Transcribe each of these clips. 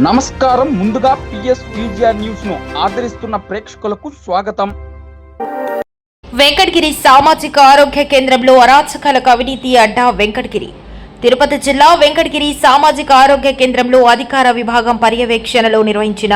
నమస్కారం. ముందుగా పిఎస్‌విజిఆర్ న్యూస్ ను ఆదరిస్తున్న ప్రేక్షకులకు స్వాగతం. వెంకటగిరి సామాజిక ఆరోగ్య కేంద్రంలో అరాచకాలకు అవినీతి అడ్డా వెంకటగిరి. తిరుపతి జిల్లా వెంకటగిరి సామాజిక ఆరోగ్య కేంద్రంలో అధికార విభాగం పర్యవేక్షణలో నిర్వహించిన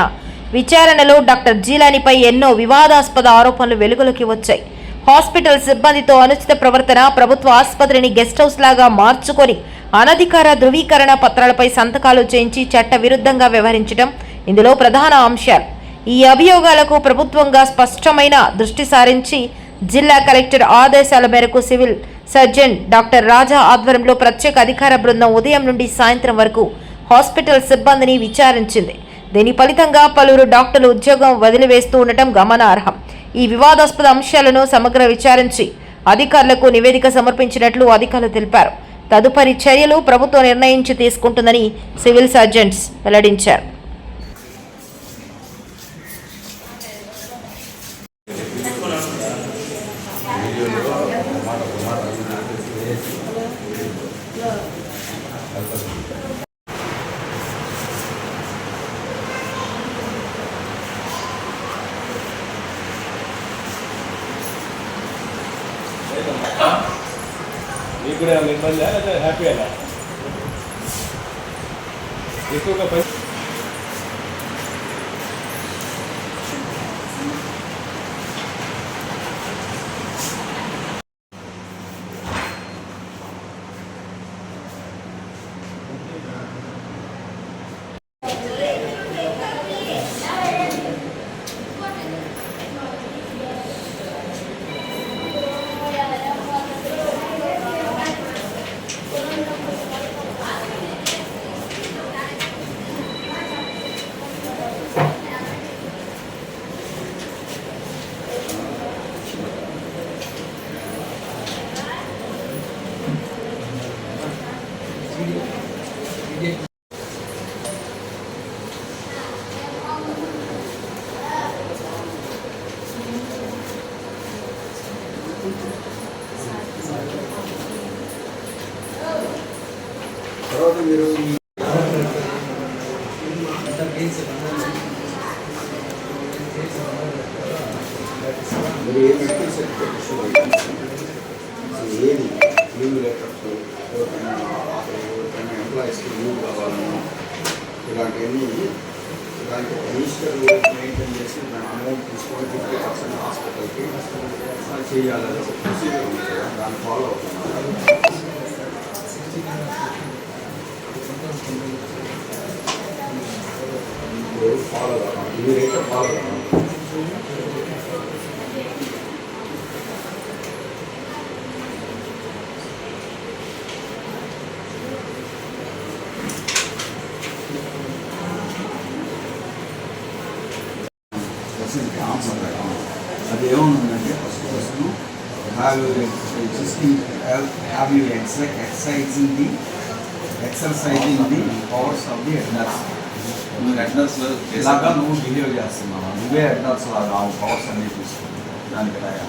విచారణలో డాక్టర్ జీలానిపై ఎన్నో వివాదాస్పద ఆరోపణలు వెలుగులోకి వచ్చాయి. హాస్పిటల్ సిబ్బందితో అనుచిత ప్రవర్తన, ప్రభుత్వ ఆసుపత్రిని గెస్ట్ హౌస్ లాగా మార్చుకొని అనధికార ధృవీకరణ పత్రాలపై సంతకాలు చేయించి చట్ట విరుద్ధంగా వ్యవహరించడం ఇందులో ప్రధాన అంశాలు. ఈ అభియోగాలకు ప్రభుత్వంగా స్పష్టమైన దృష్టి సారించి జిల్లా కలెక్టర్ ఆదేశాల మేరకు సివిల్ సర్జన్ డాక్టర్ రాజా ఆధ్వర్యంలో ప్రత్యేక అధికార బృందం ఉదయం నుండి సాయంత్రం వరకు హాస్పిటల్ సిబ్బందిని విచారించింది. దీని ఫలితంగా పలువురు డాక్టర్లు ఉద్యోగం వదిలివేస్తూ ఉండటం గమనార్హం. ఈ వివాదాస్పద అంశాలను సమగ్ర విచారించి అధికారులకు నివేదిక సమర్పించినట్లు అధికారులు తెలిపారు. తదుపరి చర్యలు ప్రభుత్వం నిర్ణయించి తీసుకుంటుందని సివిల్ సర్జన్స్ వెల్లడించారు. మీకు కూడా ఇబ్బంది లేదా హ్యాపీ అలా ఎక్కువగా తర్వాత మీరు ఏ మెడికల్ సర్టిఫికేట్ ఇష్యూ అసలు ఏది లీవ్ లెటర్స్ ఎవరికైనా ఎంప్లాయీస్కి లీవ్ కావాలన్నా ఇలాంటివన్నీ దానికి రిజిస్టర్ మెయింటైన్ చేసి దాని అమౌంట్ తీసుకొని 50% హాస్పిటల్కి చేయాలని ప్రొసీజర్ ఉంది కదా, దాన్ని ఫాలో అవుతున్నాను. ఫాలో కావాలి, ఇమీడియట్గా ఫాలో కావాలి. అది ఏముందంటే first question exercising the powers of the head nurse. నువ్వు హెడ్ నర్స్ ఇలాగా నువ్వు బిహేవ్ చేస్తున్నావు, నువ్వే హెడ్ నర్స్ లాగా పవర్స్ అన్నీ తీసుకుని దానికి రాయా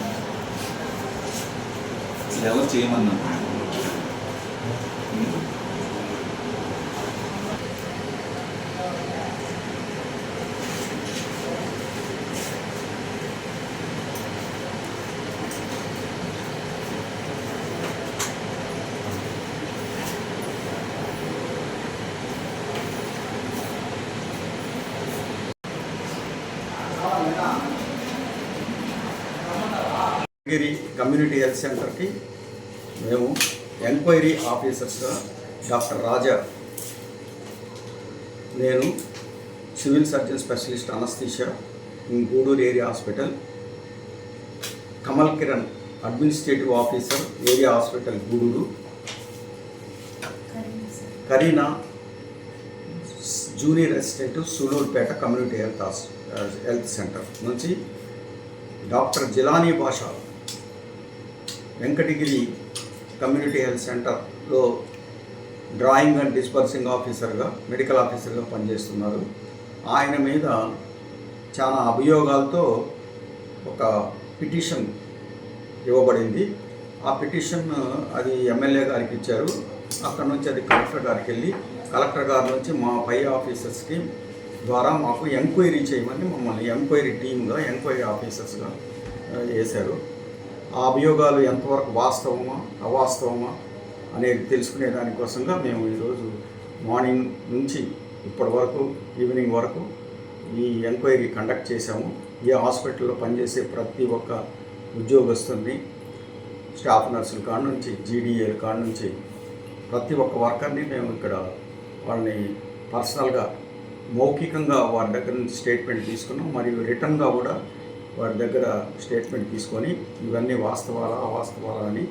ఎవరు చేయమన్నా వెంకటగిరి కమ్యూనిటీ హెల్త్ సెంటర్కి మేము ఎంక్వైరీ ఆఫీసర్స్గా డాక్టర్ రాజా, నేను civil surgeon specialist anaesthesia in Gudur area hospital, Kamal Kiran administrative officer area hospital Gudur, Karina junior assistant Sullurpeta community health centre నుంచి doctor Jilani Basha Venkatagiri community health సెంటర్లో డ్రాయింగ్ అండ్ డిస్పర్సింగ్ ఆఫీసర్గా, మెడికల్ ఆఫీసర్గా పనిచేస్తున్నారు. ఆయన మీద చాలా అభియోగాలతో ఒక పిటిషన్ ఇవ్వబడింది. ఆ పిటిషన్ అది ఎమ్మెల్యే గారికి ఇచ్చారు. అక్కడ నుంచి అది కలెక్టర్ గారికి వెళ్ళి కలెక్టర్ గారి నుంచి మా పై ఆఫీసర్స్కి ద్వారా మాకు ఎంక్వైరీ చేయమని మమ్మల్ని ఎంక్వైరీ టీమ్గా ఎంక్వైరీ ఆఫీసర్స్గా వేశారు. ఆ అభియోగాలు ఎంతవరకు వాస్తవమా అవాస్తవమా అనేది తెలుసుకునే దానికోసంగా మేము ఈరోజు మార్నింగ్ నుంచి ఇప్పటి వరకు ఈవినింగ్ వరకు ఈ ఎంక్వైరీ కండక్ట్ చేశాము. ఈ హాస్పిటల్లో పనిచేసే ప్రతి ఒక్క ఉద్యోగస్తుని, స్టాఫ్ నర్సుల కాడ నుంచి, జీడీఏల కాడ నుంచి ప్రతి ఒక్క వర్కర్ని మేము ఇక్కడ వాళ్ళని పర్సనల్గా మౌఖికంగా వారి దగ్గర నుంచి స్టేట్మెంట్ తీసుకున్నాం. మరియు రిటర్న్గా కూడా వారి దగ్గర స్టేట్మెంట్ తీసుకొని ఇవన్నీ వాస్తవాలా అవాస్తవాలా అని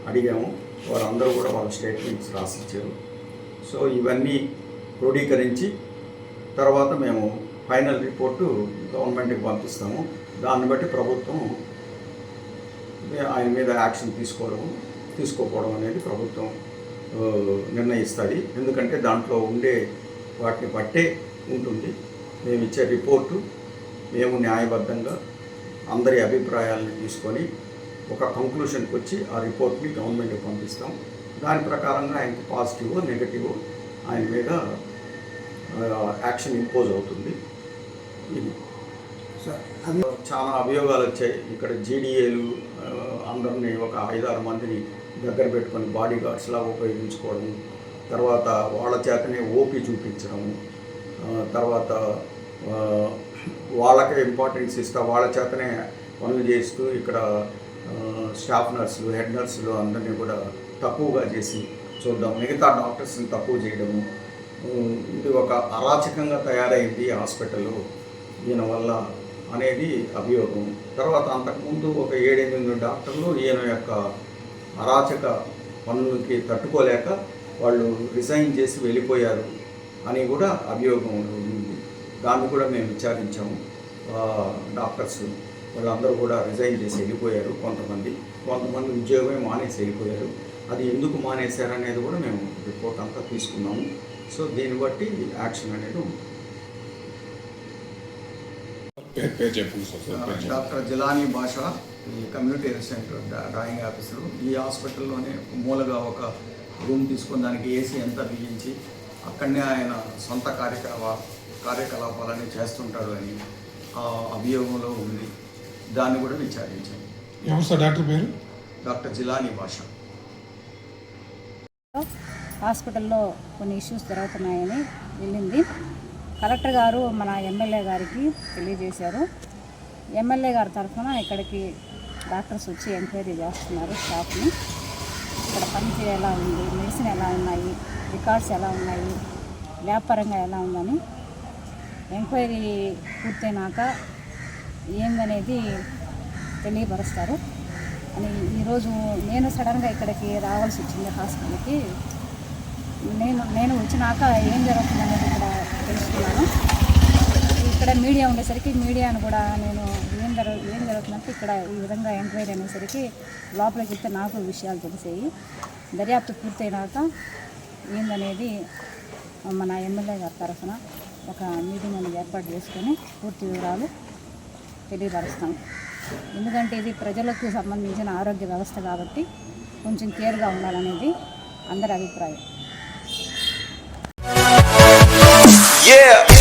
అడిగాము. వారందరూ కూడా వాళ్ళ స్టేట్మెంట్స్ రాసిచ్చారు. సో ఇవన్నీ క్రోడీకరించి తర్వాత మేము ఫైనల్ రిపోర్టు గవర్నమెంట్కి పంపిస్తాము. దాన్ని బట్టి ప్రభుత్వం ఆయన మీద యాక్షన్ తీసుకోకపోవడం అనేది ప్రభుత్వం నిర్ణయిస్తుంది. ఎందుకంటే దాంట్లో ఉండే వాటిని బట్టే ఉంటుంది. మేము ఇచ్చే రిపోర్టు మేము న్యాయబద్ధంగా అందరి అభిప్రాయాలను తీసుకొని ఒక కంక్లూషన్కి వచ్చి ఆ రిపోర్ట్ని గవర్నమెంట్కి పంపిస్తాం. దాని ప్రకారంగా ఆయనకి పాజిటివ్ నెగటివ్ ఆయన మీద యాక్షన్ ఇంపోజ్ అవుతుంది. ఇది చాలా అభియోగాలు వచ్చాయి. ఇక్కడ జీడీఏలు అందరినీ ఒక 5-6 మందిని దగ్గర పెట్టుకొని బాడీ గార్డ్స్లా ఉపయోగించుకోవడము, తర్వాత వాళ్ళ చేతనే ఓపీ చూపించడము, తర్వాత వాళ్ళకే ఇంపార్టెన్స్ ఇస్తా వాళ్ళ చేతనే పనులు చేస్తూ ఇక్కడ స్టాఫ్ నర్సులు, హెడ్ నర్సులు అందరినీ కూడా తక్కువగా చేసి చూద్దాం, మిగతా డాక్టర్స్ని తక్కువ చేయడము. ఇది ఒక అరాచకంగా తయారైంది హాస్పిటల్లో దీనివల్ల అనేది అభియోగం. తర్వాత అంతకుముందు ఒక 7-8 డాక్టర్లు ఈయన యొక్క అరాచక పనులకి తట్టుకోలేక వాళ్ళు రిజైన్ చేసి వెళ్ళిపోయారు అని కూడా అభియోగం ఉంది. దాన్ని కూడా మేము విచారించాము. డాక్టర్స్ వాళ్ళందరూ కూడా రిజైన్ చేసి వెళ్ళిపోయారు. కొంతమంది ఉద్యోగమే మానేసి వెళ్ళిపోయారు. అది ఎందుకు మానేశారనేది కూడా మేము రిపోర్ట్ అంతా తీసుకున్నాము. సో దీన్ని బట్టి యాక్షన్ అనేది ఉంది. డాక్టర్ జిలానీ భాషా, ఈ కమ్యూనిటీ సెంటర్ డ్రాయింగ్ ఆఫీసరు. ఈ హాస్పిటల్లోనే మూలగా ఒక రూమ్ తీసుకొని దానికి ఏసీ అంతా బిగించి అక్కడనే ఆయన సొంత కార్యకలాపాలన్నీ చేస్తుంటాడు అని ఆ అభియోగంలో ఉంది. దాన్ని కూడా విచారించాము. డాక్టర్ పేరు డాక్టర్ జిలానీ భాషా. హాస్పిటల్లో కొన్ని ఇష్యూస్ జరుగుతున్నాయని వెళ్ళింది. కలెక్టర్ గారు మన ఎమ్మెల్యే గారికి తెలియజేశారు. ఎమ్మెల్యే గారి తరఫున ఇక్కడికి డాక్టర్స్ వచ్చి ఎంక్వైరీ చేస్తున్నారు స్టాఫ్ని. ఇక్కడ పనితీరు ఎలా ఉంది, మెడిసిన్ ఎలా ఉన్నాయి, రికార్డ్స్ ఎలా ఉన్నాయి, ల్యాబ్ పరంగా ఎలా ఉందని ఎంక్వైరీ పూర్తయినాక ఏందనేది తెలియపరుస్తారు అని ఈరోజు నేను సడన్గా ఇక్కడికి రావాల్సి వచ్చింది హాస్పిటల్కి. నేను వచ్చినాక ఏం జరుగుతుందనేది ఇక్కడ తెలుసుకున్నాను. ఇక్కడ మీడియా ఉండేసరికి మీడియాను కూడా నేను ఏం జరుగుతుందంటే ఇక్కడ ఈ విధంగా ఎంక్వైరీ అనేసరికి లోపలికి వెళ్తే నాకు విషయాలు తెలిసాయి. దర్యాప్తు పూర్తయినాక ఏందనేది మన ఎమ్మెల్యే గారి తరఫున ఒక మీటింగ్ అనేది ఏర్పాటు చేసుకొని పూర్తి వివరాలు తెలియపరుస్తాం. ఎందుకంటే ఇది ప్రజలకు సంబంధించిన ఆరోగ్య వ్యవస్థ కాబట్టి కొంచెం కేర్గా ఉండాలనేది అందరి అభిప్రాయం. Yeah.